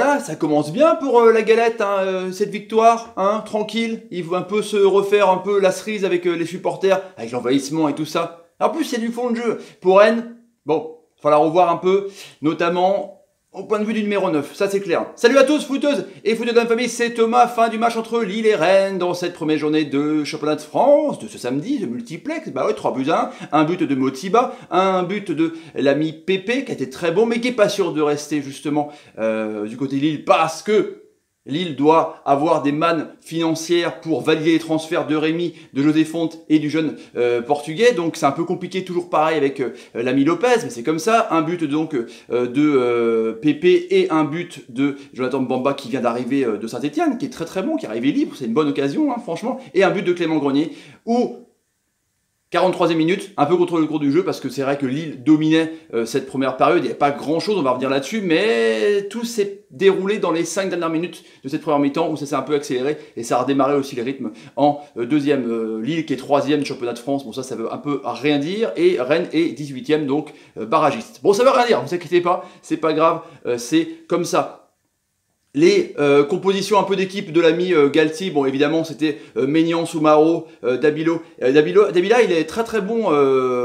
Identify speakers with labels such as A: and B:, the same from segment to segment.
A: Ah, ça commence bien pour la galette, hein, cette victoire, hein, tranquille. Il faut un peu se refaire un peu la cerise avec les supporters, avec l'envahissement et tout ça. En plus, il y a du fond de jeu. Pour Rennes, bon, il va falloir revoir un peu, notamment au point de vue du numéro 9, ça c'est clair. Salut à tous, footeuses et footeux de la famille, c'est Thomas. Fin du match entre Lille et Rennes dans cette première journée de championnat de France de ce samedi, de multiplex. Bah ouais, 3 buts à 1, un but de Motiba, un but de l'ami Pépé qui a été très bon, mais qui n'est pas sûr de rester justement du côté de Lille parce que Lille doit avoir des mannes financières pour valider les transferts de Rémi, de José Fonte et du jeune portugais. Donc c'est un peu compliqué, toujours pareil avec l'ami Lopez, mais c'est comme ça. Un but donc de Pépé et un but de Jonathan Bamba qui vient d'arriver de Saint-Etienne, qui est très très bon, qui est arrivé libre. C'est une bonne occasion, hein, franchement. Et un but de Clément Grenier, où 43e minute, un peu contre le cours du jeu, parce que c'est vrai que Lille dominait cette première période, il n'y avait pas grand chose, on va revenir là-dessus, mais tout s'est déroulé dans les 5 dernières minutes de cette première mi-temps, où ça s'est un peu accéléré, et ça a redémarré aussi les rythmes en deuxième. Lille qui est 3e du championnat de France, bon ça veut un peu rien dire, et Rennes est 18e, donc barragiste. Bon, ça veut rien dire, ne vous inquiétez pas, c'est pas grave, c'est comme ça. Les compositions un peu d'équipe de l'ami Galtier, bon évidemment c'était Maignan, Soumaro, Dabilo. Dabila il est très très bon,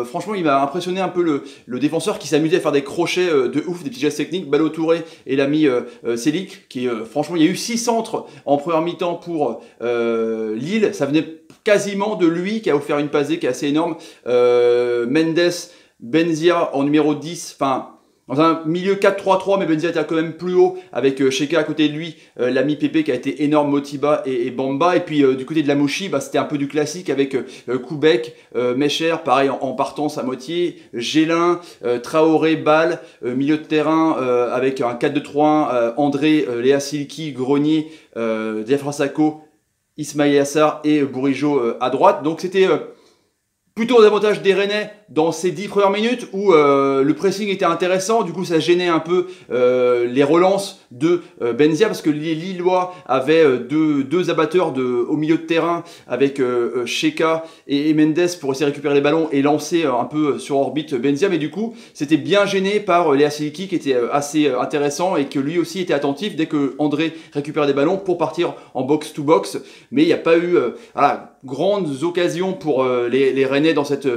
A: franchement il m'a impressionné un peu le défenseur qui s'amusait à faire des crochets de ouf, des petits gestes techniques. Ballo Touré et l'ami Selic qui franchement il y a eu 6 centres en première mi-temps pour Lille, ça venait quasiment de lui qui a offert une passée qui est assez énorme. Mendes, Benzia en numéro 10, enfin dans un milieu 4-3-3, mais Benzia était quand même plus haut, avec Sheka à côté de lui, l'ami Pépé qui a été énorme, Motiba et Bamba. Et puis du côté de la Mouchi, bah, c'était un peu du classique avec Koubek, Mecher, pareil en partance à moitié, Gélin, Traoré, Ball, milieu de terrain avec un 4-2-3-1, André, Léa Silki, Grenier, Diafra Sako, Ismail Yassar et Bourigeaud à droite. Donc c'était plutôt aux avantages des Rennais dans ces 10 premières minutes où le pressing était intéressant, du coup ça gênait un peu les relances de Benzia parce que les Lillois avaient deux abatteurs au milieu de terrain avec Sheka et Mendes pour essayer de récupérer les ballons et lancer un peu sur orbite Benzia, mais du coup c'était bien gêné par Léa Siliki qui était assez intéressant et que lui aussi était attentif dès que André récupérait des ballons pour partir en box-to-box, mais il n'y a pas eu grandes occasions pour les Rennais dans cette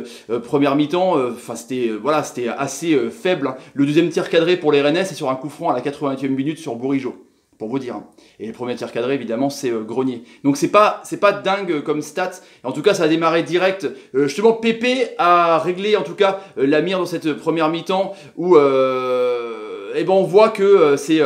A: première mi-temps. Enfin c'était assez faible, hein. Le deuxième tir cadré pour les Rennais c'est sur un coup franc à la 80e minute sur Bourigeaud, pour vous dire, hein. Et le premier tir cadré évidemment c'est Grenier. Donc c'est pas dingue comme stats. Et en tout cas ça a démarré direct. Justement Pépé a réglé en tout cas la mire dans cette première mi-temps où on voit que c'est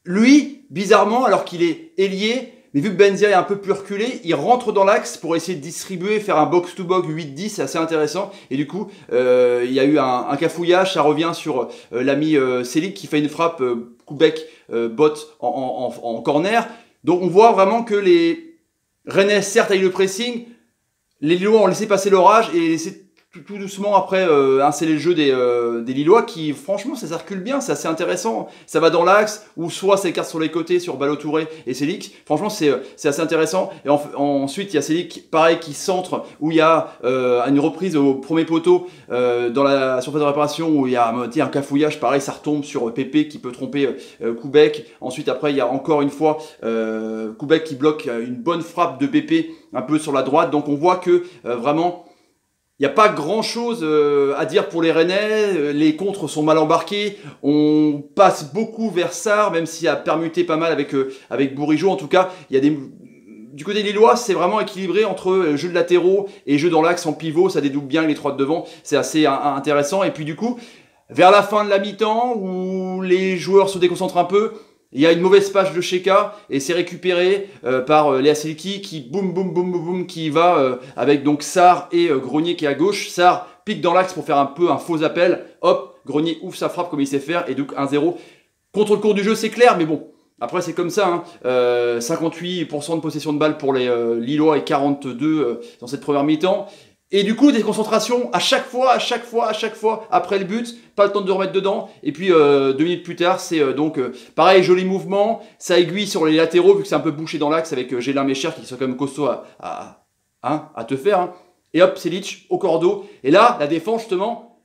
A: lui bizarrement alors qu'il est ailier. Mais vu que Benzia est un peu plus reculé, il rentre dans l'axe pour essayer de distribuer, faire un box-to-box 8-10, c'est assez intéressant. Et du coup, il y a eu un cafouillage, ça revient sur l'ami Selic qui fait une frappe Koubek botte en corner. Donc on voit vraiment que les Rennais, certes, avec le pressing, les Lillois ont laissé passer l'orage et laissé tout doucement après inceller le jeu des Lillois qui franchement ça circule bien, c'est assez intéressant, ça va dans l'axe ou soit ça écarte sur les côtés sur Ballo Touré et Selic, franchement c'est assez intéressant. Et ensuite il y a Selic pareil qui centre où il y a une reprise au premier poteau dans la surface de réparation où il y a un cafouillage, pareil ça retombe sur Pépé qui peut tromper Koubek. Ensuite après il y a encore une fois Koubek qui bloque une bonne frappe de Pépé un peu sur la droite. Donc on voit que vraiment il n'y a pas grand chose à dire pour les Rennais, les contres sont mal embarqués, on passe beaucoup vers Sarr, même s'il a permuté pas mal avec Bourigeaud. En tout cas, il y a du côté lillois, c'est vraiment équilibré entre jeu de latéraux et jeu dans l'axe en pivot, ça dédouble bien les trois de devant, c'est assez intéressant. Et puis du coup, vers la fin de la mi-temps, où les joueurs se déconcentrent un peu, il y a une mauvaise passe de Sheka et c'est récupéré par Léa Silki qui boum qui va avec donc Sarr et Grenier qui est à gauche. Sarr pique dans l'axe pour faire un peu un faux appel. Hop, Grenier ouvre sa frappe comme il sait faire et donc 1-0. Contre le cours du jeu c'est clair, mais bon, après c'est comme ça, hein. 58% de possession de balle pour les Lillois et 42 dans cette première mi-temps. Et du coup, des concentrations à chaque fois, après le but, pas le temps de remettre dedans. Et puis 2 minutes plus tard, c'est donc pareil, joli mouvement, ça aiguille sur les latéraux, vu que c'est un peu bouché dans l'axe avec Gélin Mecher qui sont quand même costaud à te faire. Hein. Et hop, Selic au cordeau. Et là, la défense, justement,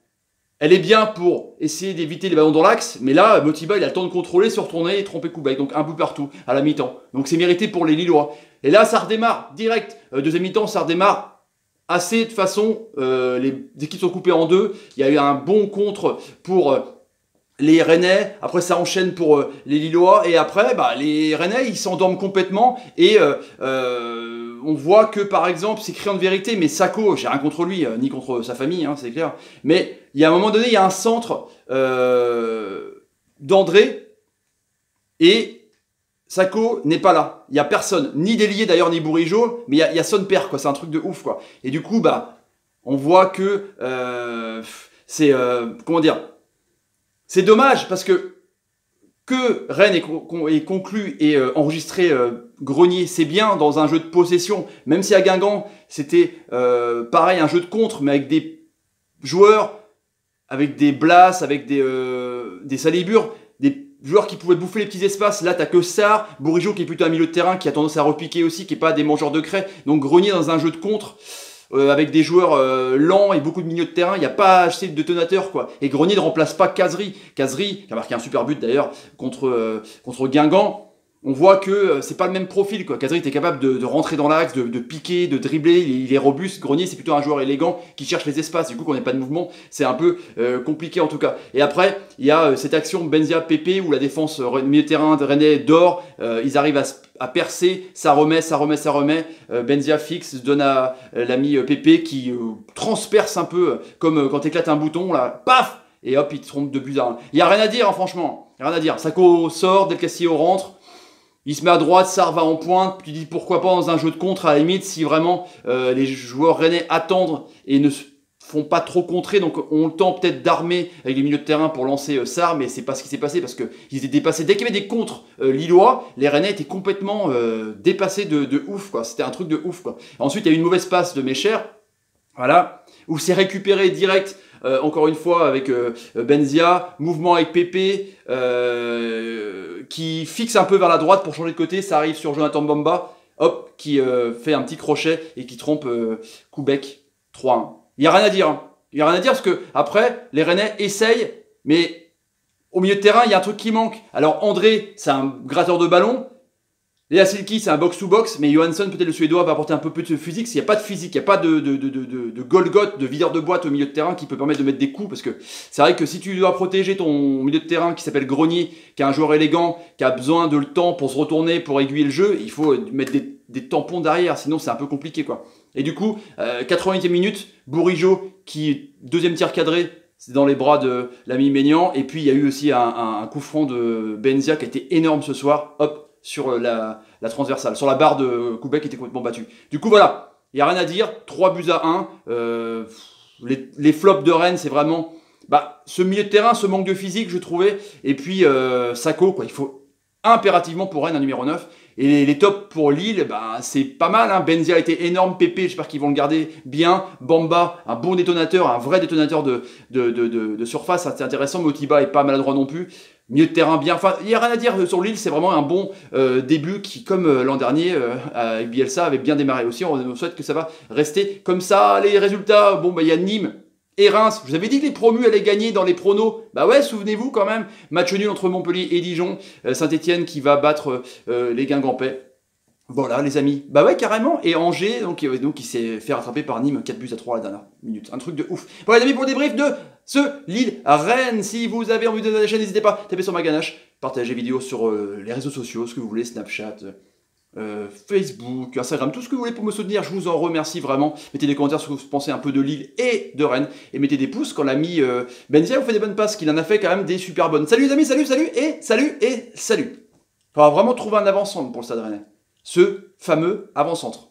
A: elle est bien pour essayer d'éviter les ballons dans l'axe, mais là, Motiba, il a le temps de contrôler, se retourner et tromper Koubek. Donc un bout partout, à la mi-temps. Donc c'est mérité pour les Lillois. Et là, ça redémarre direct. Deuxième mi-temps, ça redémarre assez de façon. Les équipes sont coupées en deux. Il y a eu un bon contre pour les Rennais. Après, ça enchaîne pour les Lillois. Et après, les Rennais, ils s'endorment complètement. Et on voit que, par exemple, c'est criant de vérité, mais Sakho, j'ai rien contre lui, ni contre sa famille, hein, c'est clair. Mais il y a un moment donné, il y a un centre d'André et Sakho n'est pas là. Il n'y a personne, ni Délié d'ailleurs, ni Bourigeaud, mais il y a son père, quoi. C'est un truc de ouf, quoi. Et du coup, on voit que c'est comment dire, c'est dommage parce que Rennes ait conclu et enregistré Grenier, c'est bien dans un jeu de possession, même si à Guingamp, c'était pareil, un jeu de contre, mais avec des joueurs, avec des Blas, avec des Salibur, des joueurs qui pouvaient bouffer les petits espaces. Là, t'as que Sarr, Bourigeaud qui est plutôt un milieu de terrain, qui a tendance à repiquer aussi, qui n'est pas des mangeurs de craie. Donc Grenier dans un jeu de contre, avec des joueurs lents et beaucoup de milieux de terrain, il n'y a pas assez de détonateurs, quoi. Et Grenier ne remplace pas Kazri. Kazri, qui a marqué un super but d'ailleurs contre Guingamp. On voit que c'est pas le même profil, quoi. Kazri était capable de rentrer dans l'axe, de piquer, de dribbler, il est robuste. Grenier, c'est plutôt un joueur élégant qui cherche les espaces. Du coup, quand on n'a pas de mouvement, c'est un peu compliqué en tout cas. Et après, il y a cette action Benzia-Pépé où la défense milieu de terrain de Rennais dort. Ils arrivent à percer, ça remet. Benzia fixe, donne à l'ami Pépé qui transperce un peu comme quand éclate un bouton, là, paf! Et hop, il trompe de buts à 1. Il n'y a rien à dire, hein, franchement. Rien à dire. Sakho sort, Del Castillo rentre. Il se met à droite, Sarr va en pointe. Tu dis pourquoi pas dans un jeu de contre à la limite si vraiment les joueurs rennais attendent et ne se font pas trop contrer. Donc on le temps peut-être d'armer avec les milieux de terrain pour lancer Sarr, mais c'est pas ce qui s'est passé parce qu'ils étaient dépassés. Dès qu'il y avait des contres lillois, les Rennais étaient complètement dépassés de ouf, quoi. C'était un truc de ouf, quoi. Ensuite, il y a eu une mauvaise passe de Mecher, voilà, où c'est récupéré direct. Encore une fois avec Benzia, mouvement avec Pépé qui fixe un peu vers la droite pour changer de côté, ça arrive sur Jonathan Bamba, hop, qui fait un petit crochet et qui trompe Koubek 3-1. Il n'y a rien à dire, hein. Il n'y a rien à dire parce que après les Rennais essayent, mais au milieu de terrain il y a un truc qui manque. Alors André, c'est un gratteur de ballon. Léa Silky, c'est un box-to-box, mais Johansson, peut-être le Suédois, va apporter un peu plus de physique. S'il n'y a pas de physique, il n'y a pas de Golgoth, de videur de boîte au milieu de terrain qui peut permettre de mettre des coups, parce que c'est vrai que si tu dois protéger ton milieu de terrain qui s'appelle Grenier, qui est un joueur élégant, qui a besoin de le temps pour se retourner, pour aiguiller le jeu, il faut mettre des tampons derrière, sinon c'est un peu compliqué, quoi. Et du coup, 88e minute, Bourigeaud, qui deuxième tir cadré, c'est dans les bras de l'ami Maignan, et puis il y a eu aussi un coup franc de Benzia qui a été énorme ce soir, hop, sur la transversale, sur la barre de Koubek qui était complètement battu. Du coup, voilà, il n'y a rien à dire, 3-1. Les flops de Rennes, c'est vraiment ce milieu de terrain, ce manque de physique, je trouvais, et puis Sakho, quoi. Il faut impérativement pour Rennes un numéro 9. Et les tops pour Lille, c'est pas mal, hein. Benzia a été énorme, Pépé, j'espère qu'ils vont le garder bien. Bamba, un bon détonateur, un vrai détonateur de surface, c'est intéressant. Motiba est pas maladroit non plus. Milieu de terrain bien, enfin il n'y a rien à dire sur Lille, c'est vraiment un bon début qui, comme l'an dernier avec Bielsa, avait bien démarré aussi. On souhaite que ça va rester comme ça. Les résultats, il y a Nîmes et Reims. Je vous avais dit que les promus allaient gagner dans les pronos. Ouais, souvenez-vous quand même. Match nul entre Montpellier et Dijon. Saint-Etienne qui va battre les Guingampais. Voilà les amis, ouais carrément, et Angers donc il s'est fait rattraper par Nîmes 4-3 à la dernière minute, un truc de ouf. Bon les amis, pour le débrief de ce Lille-Rennes, si vous avez envie de donner la chaîne, n'hésitez pas, tapez sur ma ganache, partagez vidéos sur les réseaux sociaux, ce que vous voulez, Snapchat, Facebook, Instagram, tout ce que vous voulez pour me soutenir, je vous en remercie vraiment. Mettez des commentaires sur ce que vous pensez un peu de Lille et de Rennes, et mettez des pouces quand l'ami Benzia vous fait des bonnes passes, qu'il en a fait quand même des super bonnes. Salut les amis, salut, et salut. On va vraiment trouver un avant-centre pour le Stade Rennais. Ce fameux avant-centre.